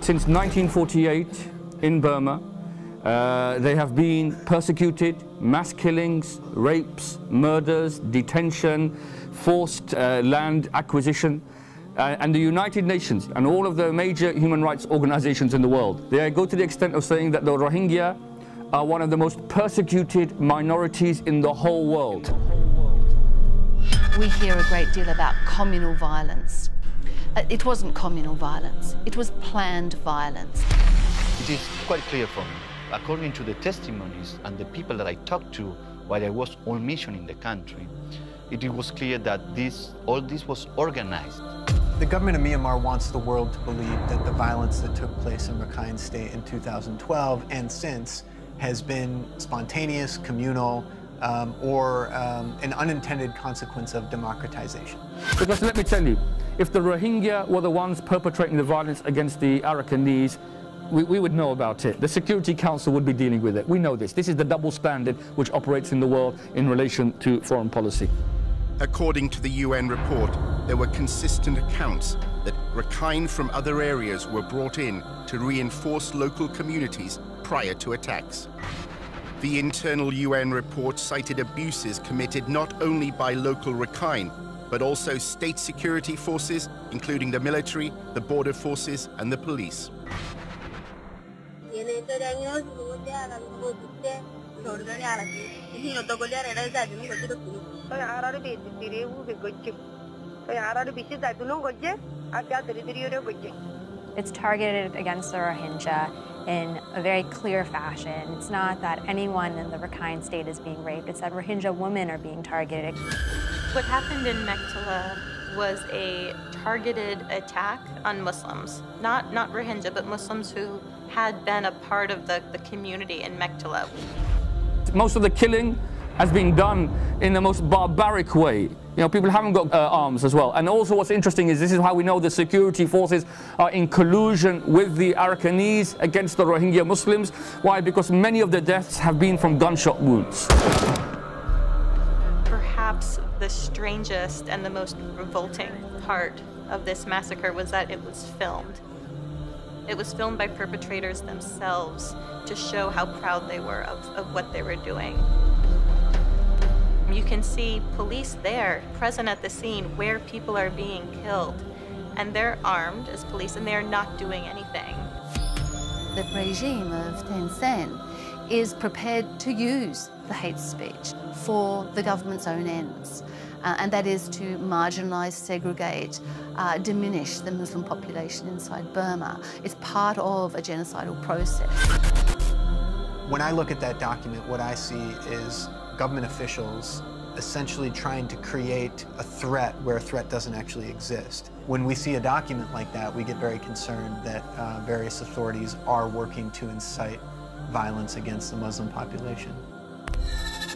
Since 1948 in Burma, they have been persecuted, mass killings, rapes, murders, detention, forced land acquisition. And the United Nations and all of the major human rights organizations in the world, they go to the extent of saying that the Rohingya are one of the most persecuted minorities in the whole world. We hear a great deal about communal violence. It wasn't communal violence, it was planned violence. It is quite clear for me, according to the testimonies and the people that I talked to while I was on mission in the country, it was clear that all this was organized. The government of Myanmar wants the world to believe that the violence that took place in Rakhine State in 2012 and since has been spontaneous, communal, or an unintended consequence of democratization. Because let me tell you, if the Rohingya were the ones perpetrating the violence against the Arakanese, we would know about it. The Security Council would be dealing with it. We know this. This is the double standard which operates in the world in relation to foreign policy. According to the UN report, there were consistent accounts that Rakhine from other areas were brought in to reinforce local communities prior to attacks. The internal UN report cited abuses committed not only by local Rakhine, but also state security forces, including the military, the border forces, and the police. It's targeted against the Rohingya in a very clear fashion. It's not that anyone in the Rakhine State is being raped, it's that Rohingya women are being targeted. What happened in Mektela was a targeted attack on Muslims, not Rohingya, but Muslims who had been a part of the community in Mektela. Most of the killing has been done in the most barbaric way. You know, people haven't got arms as well. And also what's interesting is this is how we know the security forces are in collusion with the Arakanese against the Rohingya Muslims. Why? Because many of the deaths have been from gunshot wounds. Perhaps the strangest and the most revolting part of this massacre was that it was filmed. It was filmed by perpetrators themselves to show how proud they were of what they were doing. You can see police there, present at the scene where people are being killed. And they're armed as police and they're not doing anything. The regime of Thein Sein is prepared to use the hate speech for the government's own ends. And that is to marginalise, segregate, diminish the Muslim population inside Burma. It's part of a genocidal process. When I look at that document, what I see is government officials essentially trying to create a threat where a threat doesn't actually exist. When we see a document like that, we get very concerned that various authorities are working to incite violence against the Muslim population.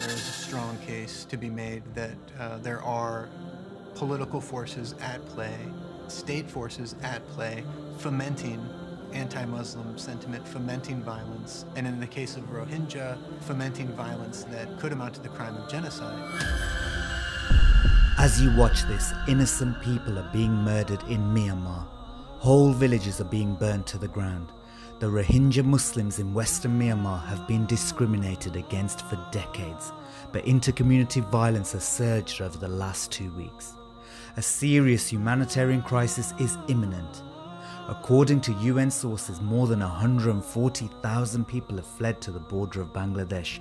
There is a strong case to be made that there are political forces at play, state forces at play, fomenting anti-Muslim sentiment, fomenting violence, and in the case of Rohingya, fomenting violence that could amount to the crime of genocide. As you watch this, innocent people are being murdered in Myanmar. Whole villages are being burned to the ground. The Rohingya Muslims in Western Myanmar have been discriminated against for decades, but inter-community violence has surged over the last 2 weeks. A serious humanitarian crisis is imminent. According to UN sources, more than 140,000 people have fled to the border of Bangladesh,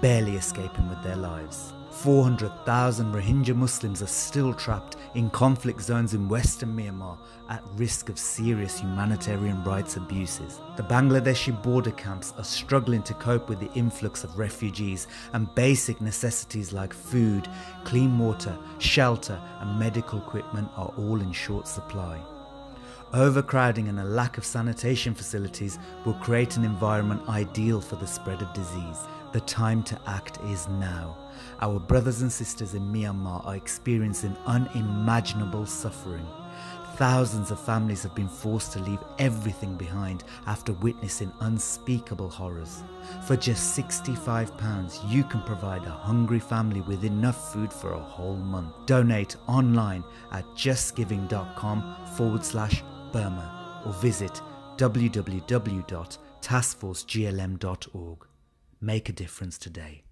barely escaping with their lives. 400,000 Rohingya Muslims are still trapped in conflict zones in Western Myanmar at risk of serious humanitarian rights abuses. The Bangladeshi border camps are struggling to cope with the influx of refugees, and basic necessities like food, clean water, shelter and medical equipment are all in short supply. Overcrowding and a lack of sanitation facilities will create an environment ideal for the spread of disease. The time to act is now. Our brothers and sisters in Myanmar are experiencing unimaginable suffering. Thousands of families have been forced to leave everything behind after witnessing unspeakable horrors. For just £65, you can provide a hungry family with enough food for a whole month. Donate online at justgiving.com/Burma or visit www.taskforceglm.org. Make a difference today.